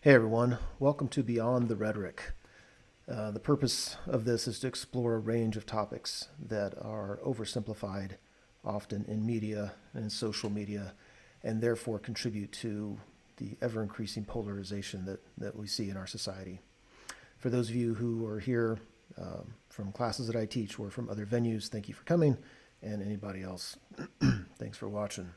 Hey everyone, welcome to Beyond the Rhetoric. The purpose of this is to explore a range of topics that are oversimplified often in media and in social media, and therefore contribute to the ever-increasing polarization that we see in our society. For those of you who are here from classes that I teach or from other venues, thank you for coming, and anybody else, thanks for watching.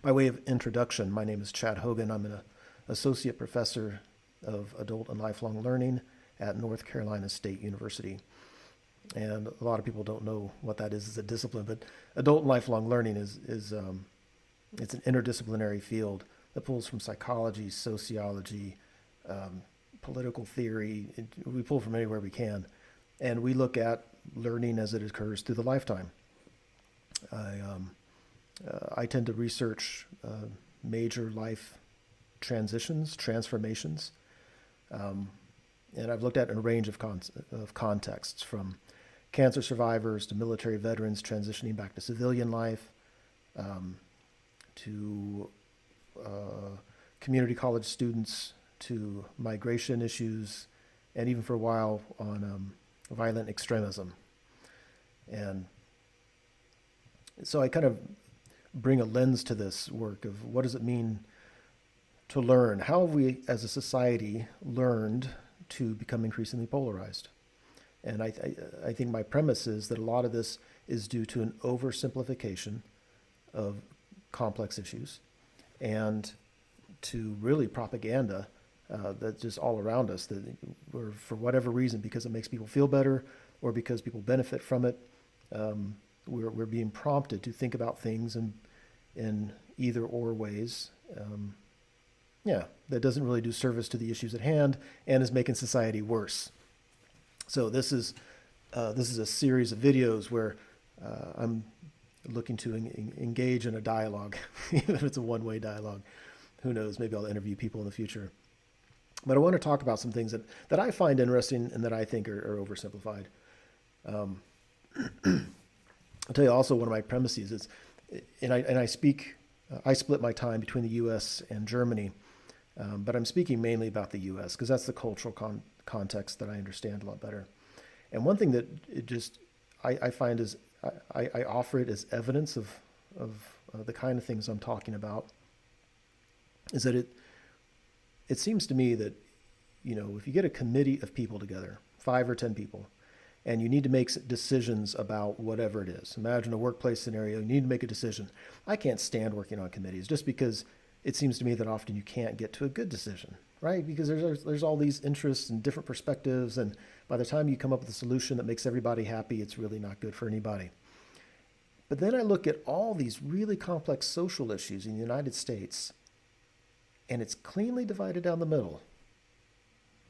By way of introduction, my name is Chad Hogan. I'm an associate professor of adult and lifelong learning at North Carolina State University. And a lot of people don't know what that is as a discipline, but adult and lifelong learning is it's an interdisciplinary field that pulls from psychology, sociology, political theory. We pull from anywhere we can, and we look at learning as it occurs through the lifetime. I tend to research major life transitions, transformations, and I've looked at a range of contexts, from cancer survivors to military veterans transitioning back to civilian life, to community college students, to migration issues, and even for a while on violent extremism. And so I kind of bring a lens to this work of what does it mean to learn? How have we as a society learned to become increasingly polarized? And I think my premise is that a lot of this is due to an oversimplification of complex issues and to really propaganda that's just all around us, that we're, for whatever reason, because it makes people feel better or because people benefit from it, we're being prompted to think about things in either or ways. That doesn't really do service to the issues at hand and is making society worse. So this is a series of videos where I'm looking to engage in a dialogue, even if it's a one-way dialogue. Who knows? Maybe I'll interview people in the future. But I want to talk about some things that I find interesting and that I think are oversimplified. I'll tell you also one of my premises is, I split my time between the U.S. and Germany, but I'm speaking mainly about the U.S. because that's the cultural context that I understand a lot better. And one thing that I find is I offer it as evidence of the kind of things I'm talking about, is that it seems to me that, if you get a committee of people together, 5 or 10 people, and you need to make decisions about whatever it is. Imagine a workplace scenario, you need to make a decision. I can't stand working on committees just because it seems to me that often you can't get to a good decision, right? Because there's all these interests and different perspectives, and by the time you come up with a solution that makes everybody happy, it's really not good for anybody. But then I look at all these really complex social issues in the United States, and it's cleanly divided down the middle.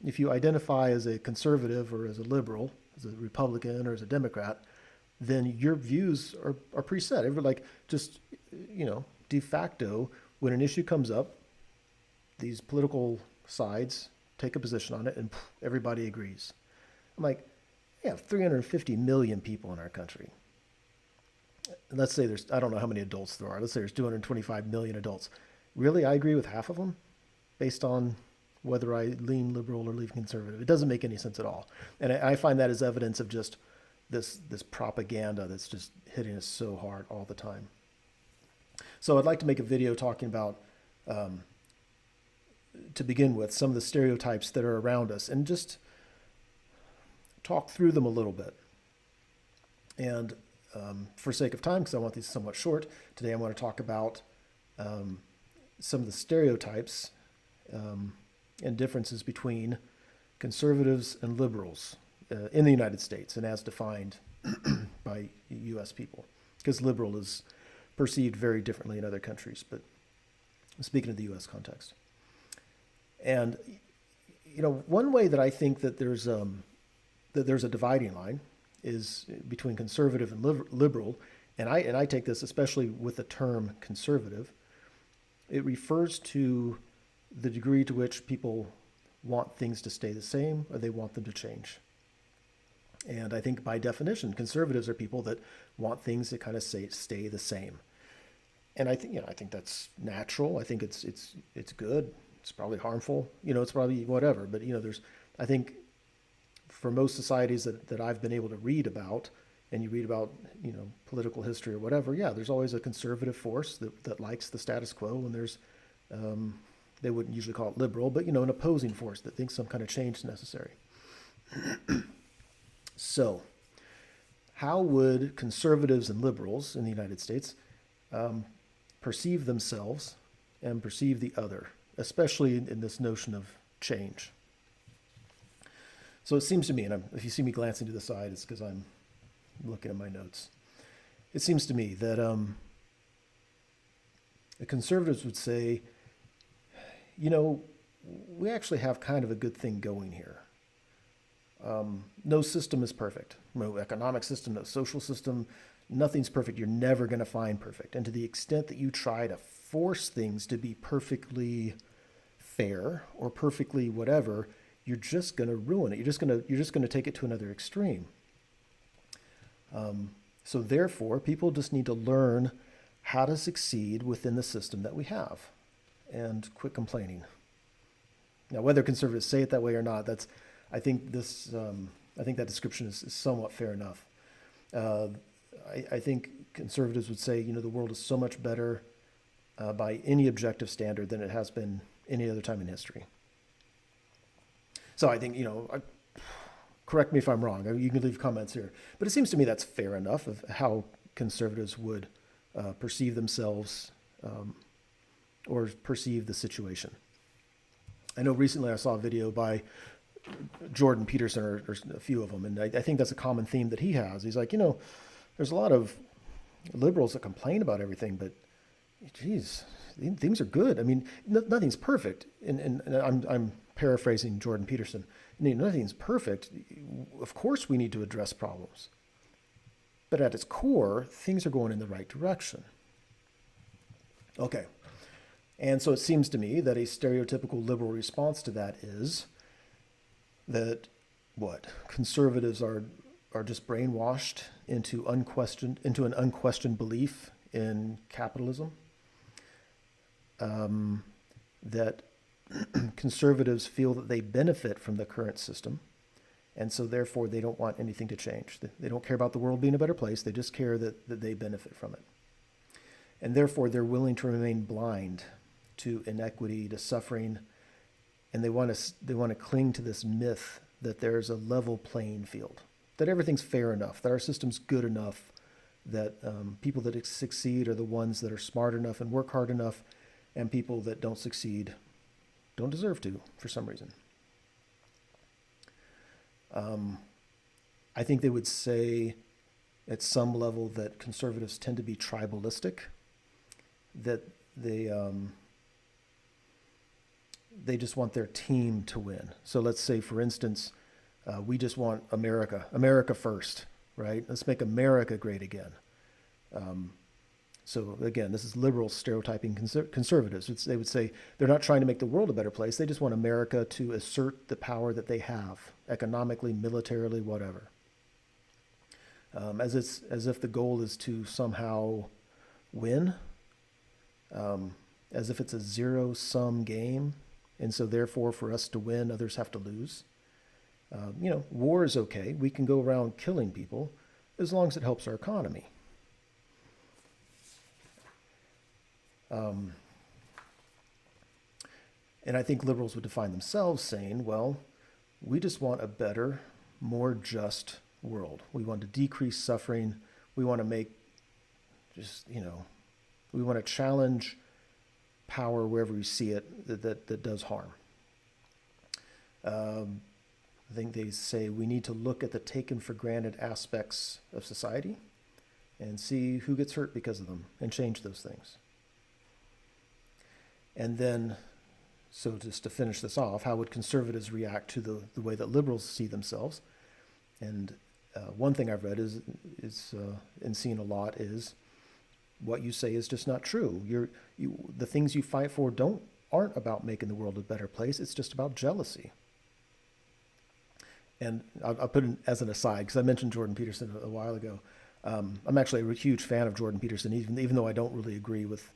If you identify as a conservative or as a liberal, as a Republican or as a Democrat, then your views are preset. De facto, when an issue comes up, these political sides take a position on it and everybody agrees. I'm like, we have 350 million people in our country. And let's say I don't know how many adults there are. Let's say there's 225 million adults. Really, I agree with half of them based on whether I lean liberal or lean conservative. It doesn't make any sense at all. And I find that as evidence of just this propaganda that's just hitting us so hard all the time. So I'd like to make a video talking about, to begin with, some of the stereotypes that are around us and just talk through them a little bit. And for sake of time, because I want these somewhat short, today I want to talk about some of the stereotypes and differences between conservatives and liberals in the United States and as defined by U.S. people, because liberal is perceived very differently in other countries, but I'm speaking of the U.S. context. And, one way that I think that there's a dividing line is between conservative and liberal, and I take this especially with the term conservative. It refers to the degree to which people want things to stay the same or they want them to change. And I think by definition, conservatives are people that want things to kind of stay the same. And I think that's natural. I think it's good. it's probably harmful. It's probably whatever. But I think for most societies that I've been able to read about, and you read about, political history or whatever, yeah, there's always a conservative force that likes the status quo, and there's, they wouldn't usually call it liberal, but, an opposing force that thinks some kind of change is necessary. So, how would conservatives and liberals in the United States perceive themselves and perceive the other, especially in this notion of change? So it seems to me, and if you see me glancing to the side, it's because I'm looking at my notes. It seems to me that the conservatives would say, we actually have kind of a good thing going here. No system is perfect. No economic system, no social system, nothing's perfect. You're never going to find perfect. And to the extent that you try to force things to be perfectly fair or perfectly whatever, you're just going to ruin it. You're just going to take it to another extreme. So therefore, people just need to learn how to succeed within the system that we have, and quit complaining. Now, whether conservatives say it that way or not, I think that description is somewhat fair enough. I think conservatives would say, the world is so much better by any objective standard than it has been any other time in history. So I think, correct me if I'm wrong. You can leave comments here. But it seems to me that's fair enough of how conservatives would perceive themselves or perceive the situation. I know recently I saw a video by Jordan Peterson, or a few of them, and I think that's a common theme that he has. He's like, there's a lot of liberals that complain about everything, but geez, things are good. I mean, nothing's perfect. And I'm paraphrasing Jordan Peterson. Nothing's perfect. Of course, we need to address problems, but at its core, things are going in the right direction. Okay, and so it seems to me that a stereotypical liberal response to that is that conservatives are just brainwashed into an unquestioned belief in capitalism. That conservatives feel that they benefit from the current system, and so therefore they don't want anything to change. They don't care about the world being a better place. They just care that they benefit from it, and therefore they're willing to remain blind to inequity, to suffering. And they want to cling to this myth that there's a level playing field, that everything's fair enough, that our system's good enough, that people that succeed are the ones that are smart enough and work hard enough, and people that don't succeed don't deserve to for some reason. I think they would say at some level that conservatives tend to be tribalistic, that they just want their team to win. So let's say, for instance, we just want America first, right? Let's make America great again. So again, this is liberals stereotyping conservatives. They would say they're not trying to make the world a better place. They just want America to assert the power that they have, economically, militarily, whatever. As if the goal is to somehow win, as if it's a zero-sum game. And so therefore, for us to win, others have to lose. War is okay. We can go around killing people as long as it helps our economy. And I think liberals would define themselves saying, well, we just want a better, more just world. We want to decrease suffering. We want to make we want to challenge power wherever we see it that does harm. I think they say we need to look at the taken for granted aspects of society and see who gets hurt because of them and change those things. And then, so just to finish this off, how would conservatives react to the way that liberals see themselves? And one thing I've read is and seen a lot is what you say is just not true. The things you fight for aren't about making the world a better place. It's just about jealousy. And I'll put it as an aside, because I mentioned Jordan Peterson a while ago. I'm actually a huge fan of Jordan Peterson, even though I don't really agree with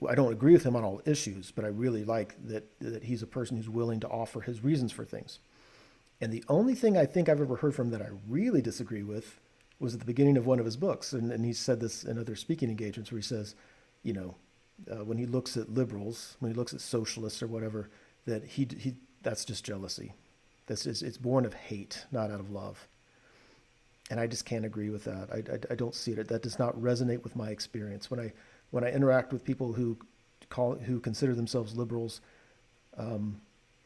I don't agree with him on all issues, but I really like that he's a person who's willing to offer his reasons for things. And the only thing I think I've ever heard from that I really disagree with was at the beginning of one of his books. And he said this in other speaking engagements where he says, when he looks at liberals, when he looks at socialists or whatever, that he that's just jealousy. It's born of hate, not out of love. And I just can't agree with that. I don't see it. That does not resonate with my experience. When I interact with people who consider themselves liberals,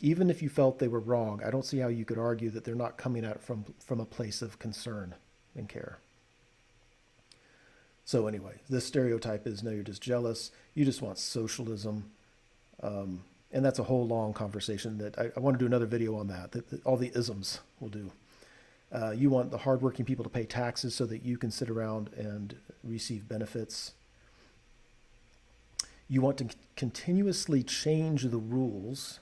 even if you felt they were wrong, I don't see how you could argue that they're not coming at it from a place of concern and care. So anyway, this stereotype is, no, you're just jealous. You just want socialism. And that's a whole long conversation that I want to do another video on that all the isms will do. You want the hardworking people to pay taxes so that you can sit around and receive benefits. You want to continuously change the rules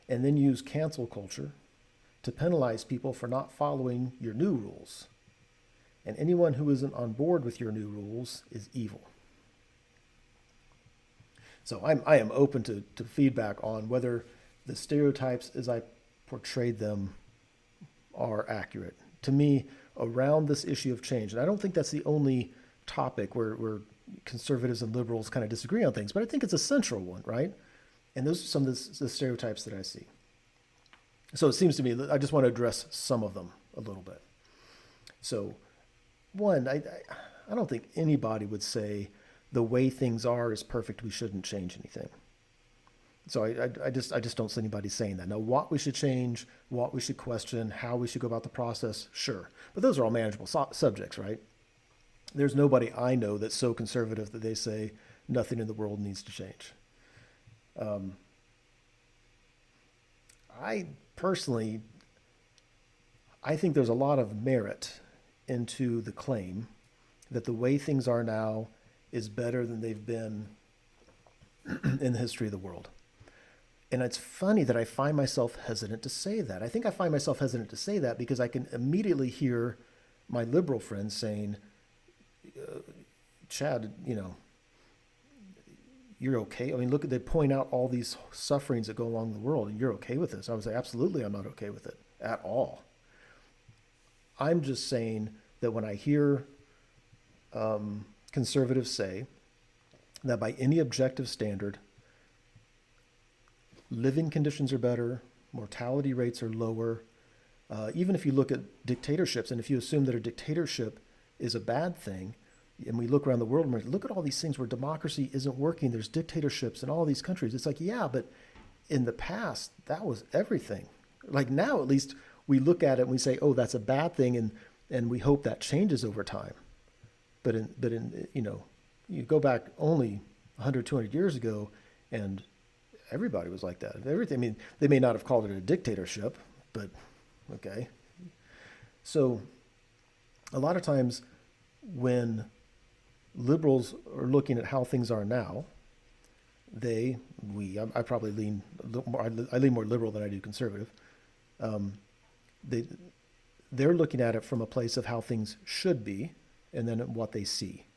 and then use cancel culture to penalize people for not following your new rules. And anyone who isn't on board with your new rules is evil. So I am open to feedback on whether the stereotypes as I portrayed them are accurate. To me, around this issue of change, and I don't think that's the only topic where conservatives and liberals kind of disagree on things, but I think it's a central one, right? And those are some of the stereotypes that I see. So it seems to me that I just want to address some of them a little bit. So one, I don't think anybody would say the way things are is perfect, we shouldn't change anything. So I just don't see anybody saying that. Now, what we should change, what we should question, how we should go about the process, sure. But those are all manageable subjects, right? There's nobody I know that's so conservative that they say nothing in the world needs to change. I personally, I think there's a lot of merit into the claim that the way things are now is better than they've been in the history of the world. And it's funny that I find myself hesitant to say that. I think I find myself hesitant to say that because I can immediately hear my liberal friends saying, Chad, you're okay. I mean, they point out all these sufferings that go along the world, and you're okay with this. I would say, absolutely, I'm not okay with it at all. I'm just saying that when I hear conservatives say that by any objective standard, living conditions are better, mortality rates are lower. Even if you look at dictatorships, and if you assume that a dictatorship is a bad thing, and we look around the world and we look at all these things where democracy isn't working, there's dictatorships in all these countries. It's like, yeah, but in the past, that was everything. Like now, at least, we look at it and we say, oh, that's a bad thing, and we hope that changes over time. But you go back only 100, 200 years ago, and everybody was like that. Everything. I mean, they may not have called it a dictatorship, but okay. So a lot of times when liberals are looking at how things are now, I probably lean more, I lean more liberal than I do conservative. They're looking at it from a place of how things should be and then what they see.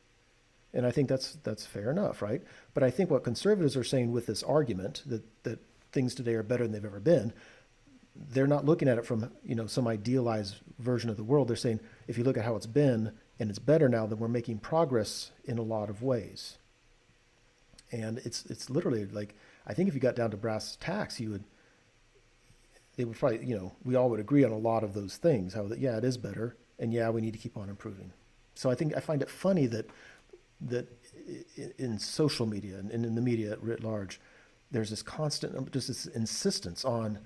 And I think that's fair enough, right? But I think what conservatives are saying with this argument that things today are better than they've ever been, they're not looking at it from some idealized version of the world. They're saying if you look at how it's been and it's better now, then we're making progress in a lot of ways. And it's literally like, I think if you got down to brass tacks, they would probably, we all would agree on a lot of those things. How that, yeah, it is better, and yeah, we need to keep on improving. So I find it funny that in social media and in the media writ large, there's this constant, just this insistence on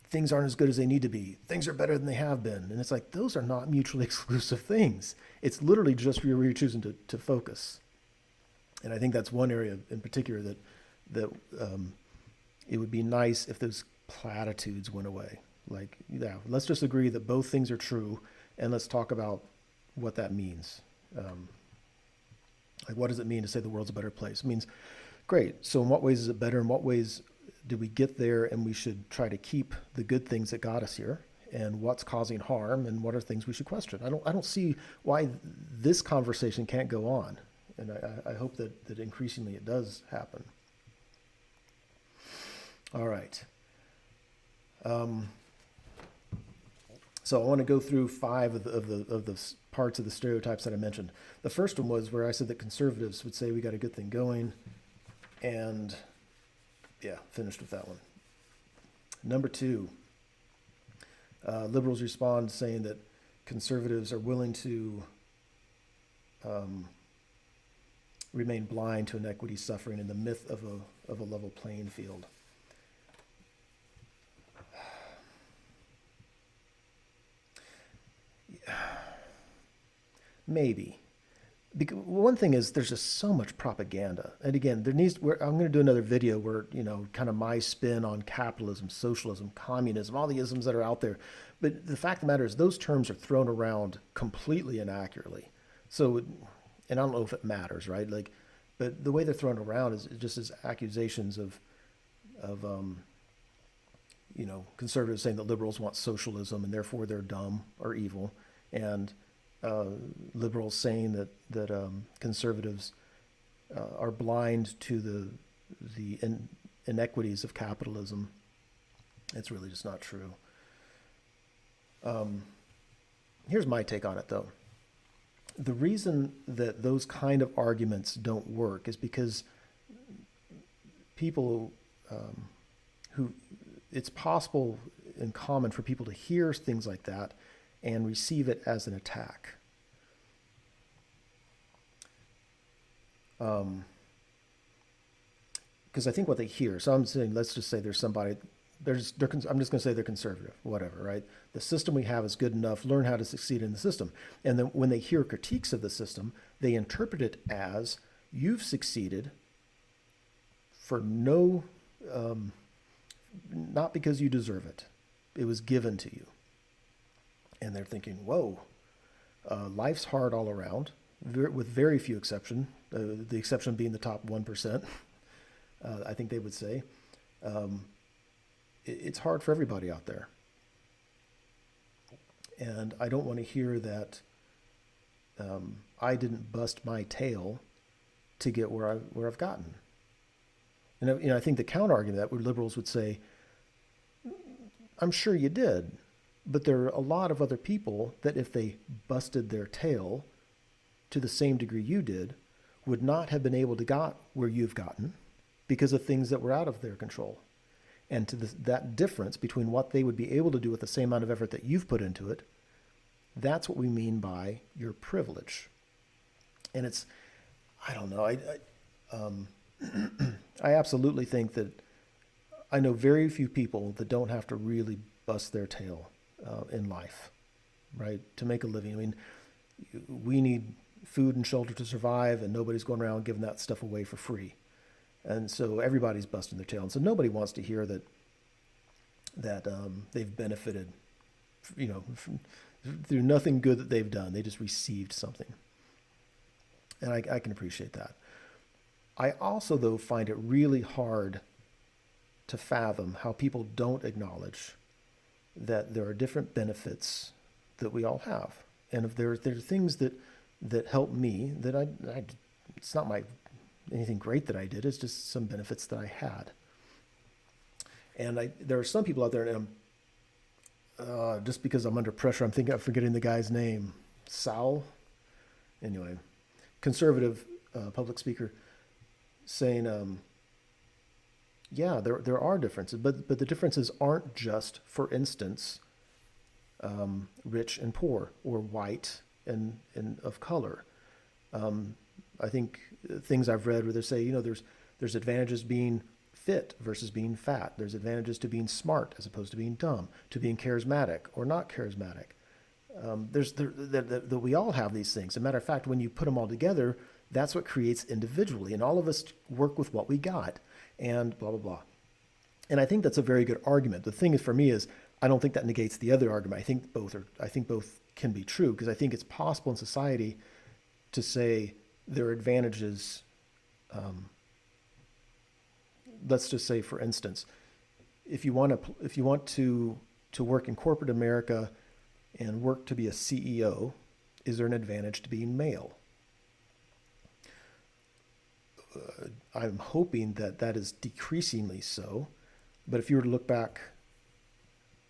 things aren't as good as they need to be. Things are better than they have been. And it's like, those are not mutually exclusive things. It's literally just where you're choosing to focus. And I think that's one area in particular that it would be nice if those platitudes went away. Like, yeah, let's just agree that both things are true, and let's talk about what that means. Like, what does it mean to say the world's a better place? It means, great. So in what ways is it better? In what ways do we get there? And we should try to keep the good things that got us here. And what's causing harm? And what are things we should question? I don't see why this conversation can't go on. And I hope that increasingly it does happen. All right. So I want to go through 5 of the parts of the stereotypes that I mentioned. The first one was where I said that conservatives would say we got a good thing going, and yeah, finished with that one. Number 2, liberals respond saying that conservatives are willing to remain blind to inequity, suffering, and the myth of a level playing field. Maybe. Because one thing is there's just so much propaganda. And again, I'm going to do another video where, kind of my spin on capitalism, socialism, communism, all the isms that are out there. But the fact of the matter is those terms are thrown around completely inaccurately. So, and I don't know if it matters, right? But the way they're thrown around is just as accusations of conservatives saying that liberals want socialism and therefore they're dumb or evil, and liberals saying that conservatives are blind to the inequities of capitalism. It's really just not true. Here's my take on it, though. The reason that those kind of arguments don't work is because people it's possible and common for people to hear things like that and receive it as an attack. Because I think what they hear, so I'm saying, let's just say there's somebody, I'm just going to say they're conservative, whatever, right? The system we have is good enough, learn how to succeed in the system. And then when they hear critiques of the system, they interpret it as, you've succeeded for no, not because you deserve it. It was given to you. And they're thinking, whoa, life's hard all around, with very few exceptions, the exception being the top 1%, I think they would say. It's hard for everybody out there. And I don't want to hear that I didn't bust my tail to get where I've gotten. And I think the counter argument to that, where liberals would say, I'm sure you did, but there are a lot of other people that if they busted their tail to the same degree you did, would not have been able to got where you've gotten because of things that were out of their control. And to that difference between what they would be able to do with the same amount of effort that you've put into it, that's what we mean by your privilege. And it's, I don't know, I absolutely think that I know very few people that don't have to really bust their tail in life, right, to make a living. I mean, we need food and shelter to survive, and nobody's going around giving that stuff away for free. And so everybody's busting their tail. And so nobody wants to hear that they've benefited, through nothing good that they've done. They just received something. And I can appreciate that. I also, though, find it really hard to fathom how people don't acknowledge that there are different benefits that we all have. And if there are things that help me, that it's not anything great that I did, it's just some benefits that I had. And there are some people out there, and just because I'm under pressure, I'm thinking of forgetting the guy's name. Sal? Anyway, conservative public speaker saying, yeah, there are differences, but the differences aren't just, for instance, rich and poor, or white and of color. I think things I've read where they say, there's advantages being fit versus being fat. There's advantages to being smart as opposed to being dumb, to being charismatic or not charismatic. That we all have these things. As a matter of fact, when you put them all together, that's what creates individually. And all of us work with what we got, and blah, blah, blah. And I think that's a very good argument. The thing is, for me, is I don't think that negates the other argument. I think both can be true, because I think it's possible in society to say there are advantages. Let's just say, for instance, if you want to work in corporate America and work to be a CEO, is there an advantage to being male? I'm hoping that that is decreasingly so. But if you were to look back,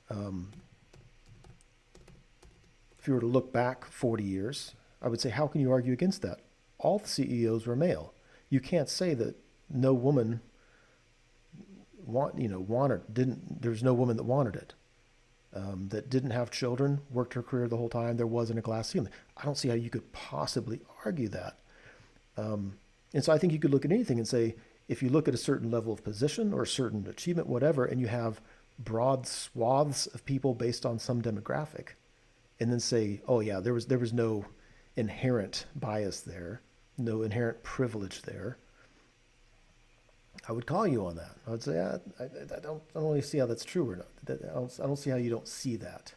um, if you were to look back 40 years, I would say, how can you argue against that? All the CEOs were male. You can't say that no woman wanted didn't. There's no woman that wanted it. That didn't have children, worked her career the whole time. There wasn't a glass ceiling. I don't see how you could possibly argue that. And so I think you could look at anything and say, if you look at a certain level of position or a certain achievement, whatever, and you have broad swaths of people based on some demographic, and then say, oh yeah, there was no inherent bias there, no inherent privilege there, I would call you on that. I would say, I don't really see how that's true or not. I don't see how you don't see that.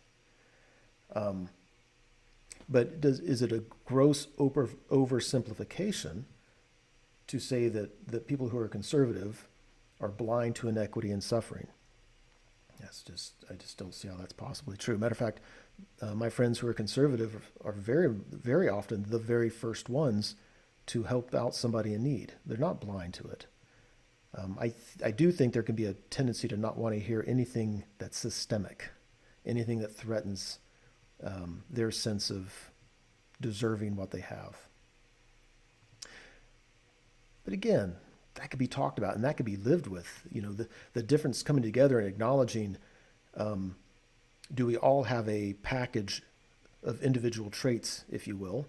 But is it a gross oversimplification to say that people who are conservative are blind to inequity and suffering? I just don't see how that's possibly true. Matter of fact, my friends who are conservative are very, very often the very first ones to help out somebody in need. They're not blind to it. I do think there can be a tendency to not want to hear anything that's systemic, anything that threatens their sense of deserving what they have. But again, that could be talked about and that could be lived with. The difference coming together and acknowledging, do we all have a package of individual traits, if you will,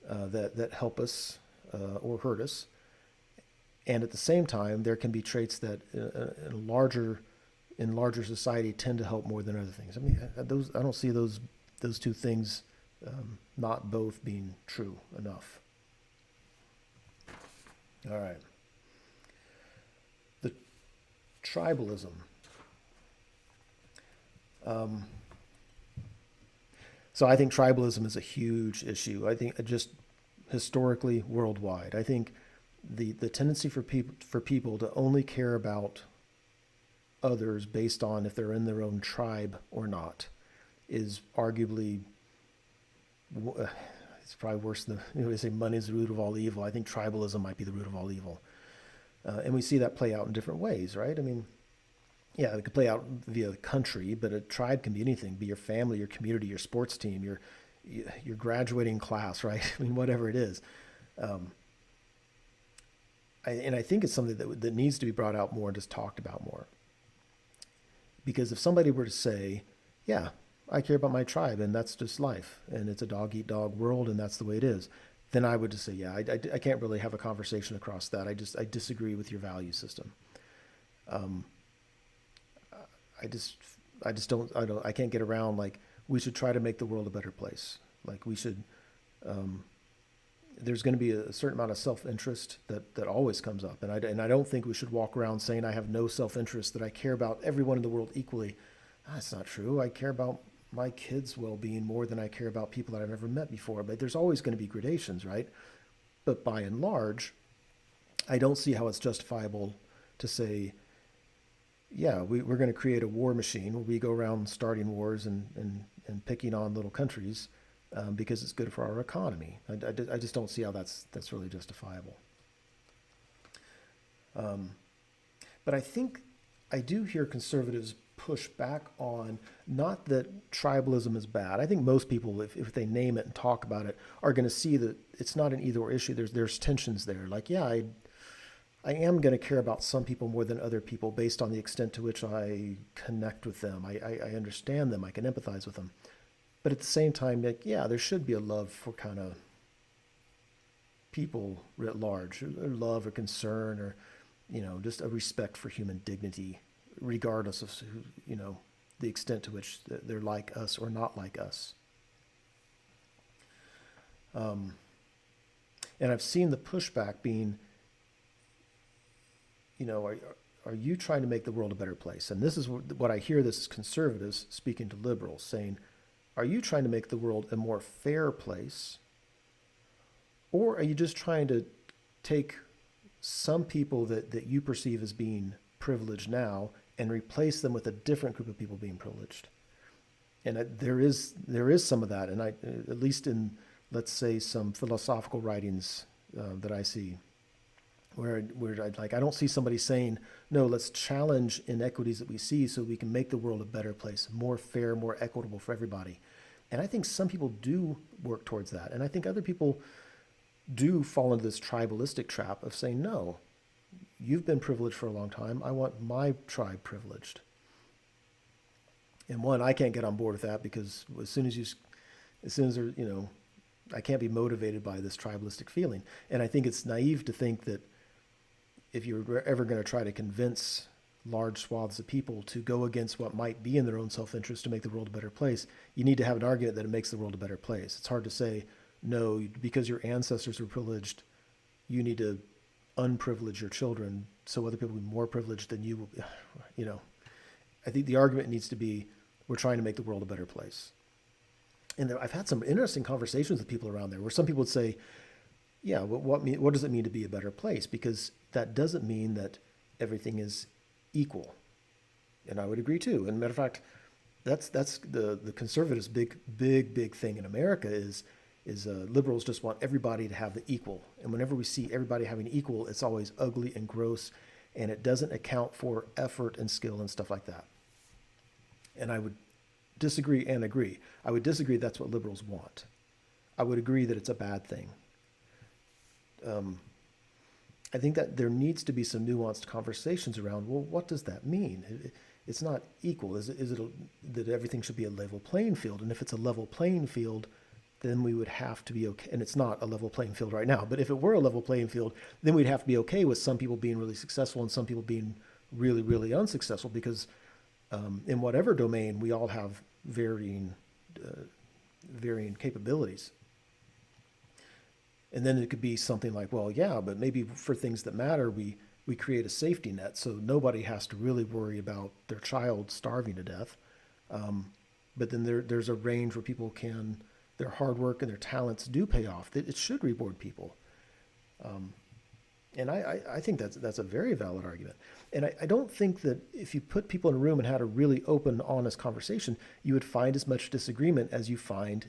that help us or hurt us? And at the same time, there can be traits that in larger society tend to help more than other things. I mean, I don't see those two things not both being true enough. All right. The tribalism. So I think tribalism is a huge issue. I think just historically worldwide. I think the tendency for people to only care about others based on if they're in their own tribe or not is arguably it's probably worse than they say money is the root of all evil. I think tribalism might be the root of all evil, and we see that play out in different ways, right? I mean, yeah, it could play out via the country, but a tribe can be anything: be your family, your community, your sports team, your graduating class, right? I mean, whatever it is. I think it's something that needs to be brought out more and just talked about more. Because if somebody were to say, yeah, I care about my tribe and that's just life and it's a dog eat dog world and that's the way it is, then I would just say, yeah, I can't really have a conversation across that. I disagree with your value system. I can't get around like we should try to make the world a better place. Like we should, there's going to be a certain amount of self-interest that always comes up. And I don't think we should walk around saying I have no self-interest, that I care about everyone in the world equally. That's not true. I care about my kids' well-being more than I care about people that I've never met before. But there's always going to be gradations, right? But by and large, I don't see how it's justifiable to say, yeah, we're going to create a war machine where we go around starting wars and picking on little countries because it's good for our economy. I just don't see how that's really justifiable. But I think I do hear conservatives push back on, not that tribalism is bad. I think most people, if they name it and talk about it, are going to see that it's not an either or issue. There's tensions there. Like, yeah, I am going to care about some people more than other people based on the extent to which I connect with them. I understand them. I can empathize with them. But at the same time, like, yeah, there should be a love for kind of people writ large, or love or concern, or, just a respect for human dignity, regardless of, the extent to which they're like us or not like us. And I've seen the pushback being, are you trying to make the world a better place? And this is what I hear, this is conservatives speaking to liberals saying, are you trying to make the world a more fair place? Or are you just trying to take some people that you perceive as being privileged now and replace them with a different group of people being privileged? And there is some of that. And at least in, let's say, some philosophical writings that I see, I don't see somebody saying, no, let's challenge inequities that we see so we can make the world a better place, more fair, more equitable for everybody. And I think some people do work towards that. And I think other people do fall into this tribalistic trap of saying, no, you've been privileged for a long time. I want my tribe privileged. And one, I can't get on board with that because as soon as there, I can't be motivated by this tribalistic feeling. And I think it's naive to think that if you're ever going to try to convince large swaths of people to go against what might be in their own self-interest to make the world a better place, you need to have an argument that it makes the world a better place. It's hard to say, no, because your ancestors were privileged, you need to unprivilege your children so other people will be more privileged than you. I think the argument needs to be, we're trying to make the world a better place. And I've had some interesting conversations with people around there where some people would say, yeah, what does it mean to be a better place? Because that doesn't mean that everything is equal. And I would agree too. And matter of fact, that's the conservatives' big thing in America is liberals just want everybody to have the equal. And whenever we see everybody having equal, it's always ugly and gross, and it doesn't account for effort and skill and stuff like that. And I would disagree and agree. I would disagree that's what liberals want. I would agree that it's a bad thing. I think that there needs to be some nuanced conversations around, well, what does that mean? It's not equal. Is it that everything should be a level playing field? And if it's a level playing field, then we would have to be okay. And it's not a level playing field right now, but if it were a level playing field, then we'd have to be okay with some people being really successful and some people being really, really unsuccessful because in whatever domain, we all have varying capabilities. And then it could be something like, well, yeah, but maybe for things that matter, we create a safety net so nobody has to really worry about their child starving to death. But then there's a range where people can, their hard work and their talents do pay off. It should reward people. And I think that's a very valid argument. And I don't think that if you put people in a room and had a really open, honest conversation, you would find as much disagreement as you find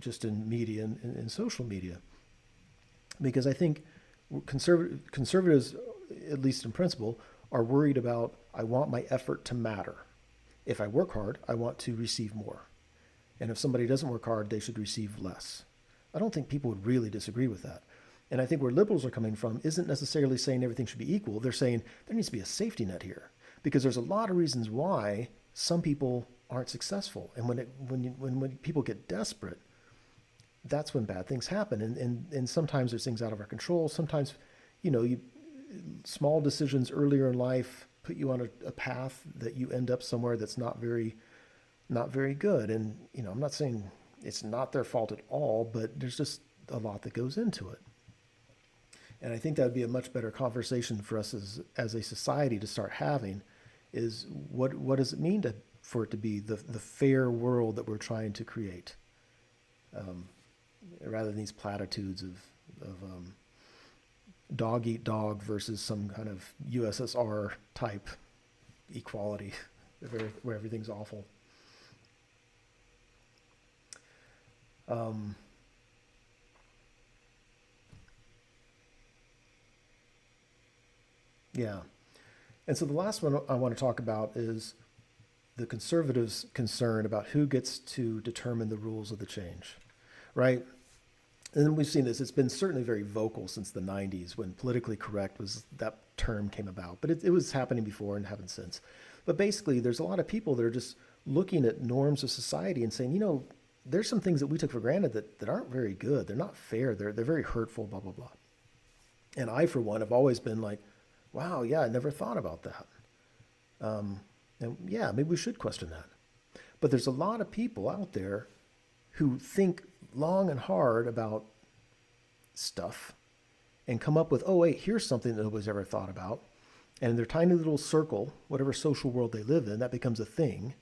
just in media and in social media. Because I think conservatives, at least in principle, are worried about, I want my effort to matter. If I work hard, I want to receive more. And if somebody doesn't work hard, they should receive less. I don't think people would really disagree with that. And I think where liberals are coming from isn't necessarily saying everything should be equal. They're saying there needs to be a safety net here because there's a lot of reasons why some people aren't successful. And when people get desperate, that's when bad things happen. And sometimes there's things out of our control. Sometimes, small decisions earlier in life put you on a path that you end up somewhere that's not very good. And, I'm not saying it's not their fault at all, but there's just a lot that goes into it. And I think that would be a much better conversation for us as a society to start having is what does it mean for it to be the fair world that we're trying to create, rather than these platitudes of dog eat dog versus some kind of USSR type equality where everything's awful. Yeah. And so the last one I want to talk about is the conservatives' concern about who gets to determine the rules of the change, right? And we've seen this. It's been certainly very vocal since the 90s when politically correct was that term came about. But it was happening before and happened since. But basically, there's a lot of people that are just looking at norms of society and saying, there's some things that we took for granted that aren't very good. They're not fair. They're very hurtful, blah, blah, blah. And I, for one, have always been like, wow, yeah, I never thought about that. And yeah, maybe we should question that. But there's a lot of people out there who think long and hard about stuff and come up with, oh, wait, here's something that nobody's ever thought about. And in their tiny little circle, whatever social world they live in, that becomes a thing.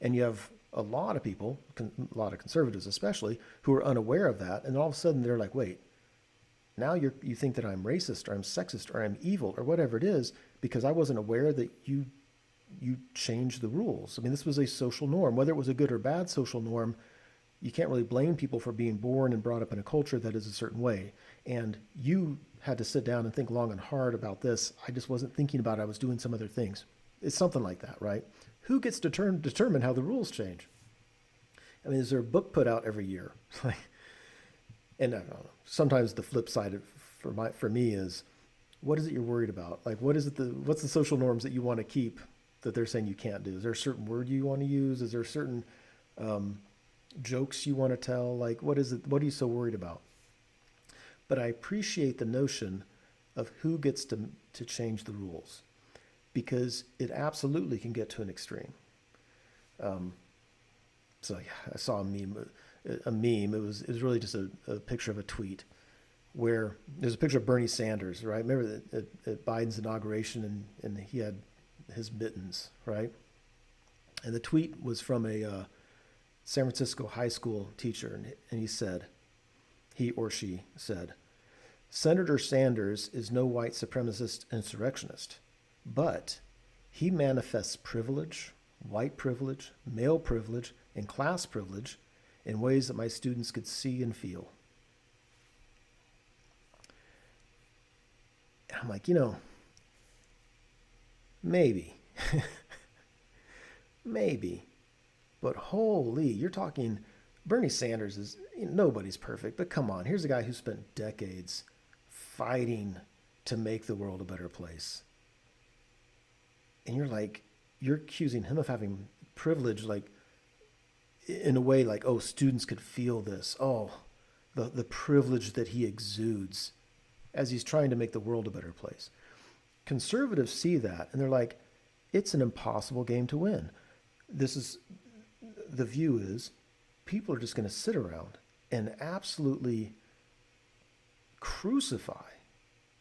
And you have a lot of people, a lot of conservatives especially, who are unaware of that. And all of a sudden they're like, wait, now you think that I'm racist or I'm sexist or I'm evil or whatever it is because I wasn't aware that you changed the rules. I mean, this was a social norm. Whether it was a good or bad social norm, you can't really blame people for being born and brought up in a culture that is a certain way. And you had to sit down and think long and hard about this. I just wasn't thinking about it. I was doing some other things. It's something like that, right? Who gets to determine how the rules change? I mean, is there a book put out every year? And I don't know, sometimes the flip side for me is, what is it you're worried about? Like, what's the social norms that you want to keep that they're saying you can't do? Is there a certain word you want to use? Is there certain jokes you want to tell? Like, what is it? What are you so worried about? But I appreciate the notion of who gets to change the rules, because it absolutely can get to an extreme. So yeah, I saw a meme. It was really just a picture of a tweet where there's a picture of Bernie Sanders, right? Remember at Biden's inauguration, and he had his mittens, right? And the tweet was from a San Francisco high school teacher, and he or she said, "Senator Sanders is no white supremacist insurrectionist, but he manifests privilege, white privilege, male privilege, and class privilege in ways that my students could see and feel." And I'm like, maybe, maybe, but holy, you're talking, Bernie Sanders is, nobody's perfect, but come on, here's a guy who spent decades fighting to make the world a better place. And you're accusing him of having privilege, like, in a way like, oh, students could feel this. Oh, the privilege that he exudes as he's trying to make the world a better place. Conservatives see that, and they're like, it's an impossible game to win. The view is, people are just going to sit around and absolutely crucify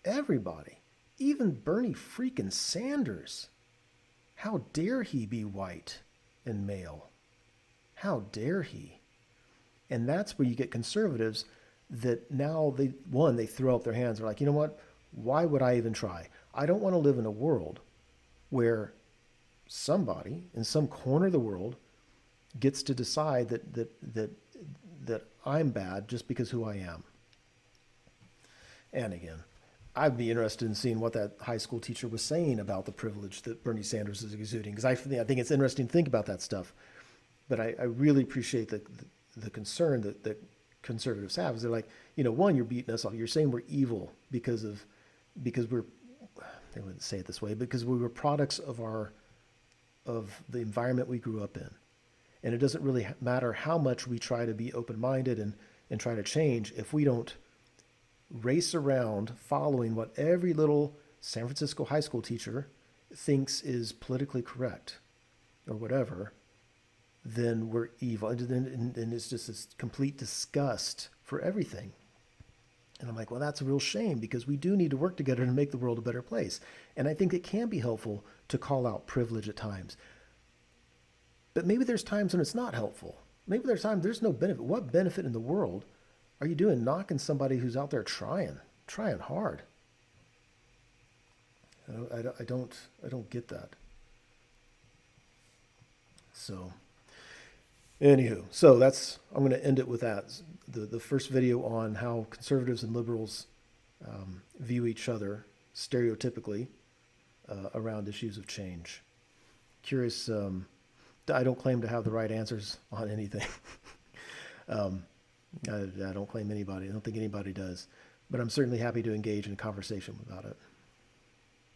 everybody, even Bernie freaking Sanders. How dare he be white and male? How dare he? And that's where you get conservatives that now they throw up their hands. They're like, you know what? Why would I even try? I don't want to live in a world where somebody in some corner of the world gets to decide that I'm bad just because who I am. And again, I'd be interested in seeing what that high school teacher was saying about the privilege that Bernie Sanders is exuding, because I think it's interesting to think about that stuff. But I really appreciate the concern that conservatives have. Is they're like, one, you're beating us off. You're saying we're evil because we're, they wouldn't say it this way, because we were products of the environment we grew up in. And it doesn't really matter how much we try to be open-minded and try to change if we don't race around following what every little San Francisco high school teacher thinks is politically correct or whatever. Then we're evil. And it's just this complete disgust for everything. And I'm like, well, that's a real shame, because we do need to work together to make the world a better place. And I think it can be helpful to call out privilege at times. But maybe there's times when it's not helpful. Maybe there's times there's no benefit. What benefit in the world are you doing knocking somebody who's out there trying hard? I don't get that. So, anywho, I'm going to end it with that. The first video on how conservatives and liberals view each other stereotypically around issues of change. Curious. I don't claim to have the right answers on anything. I don't claim anybody. I don't think anybody does. But I'm certainly happy to engage in a conversation about it.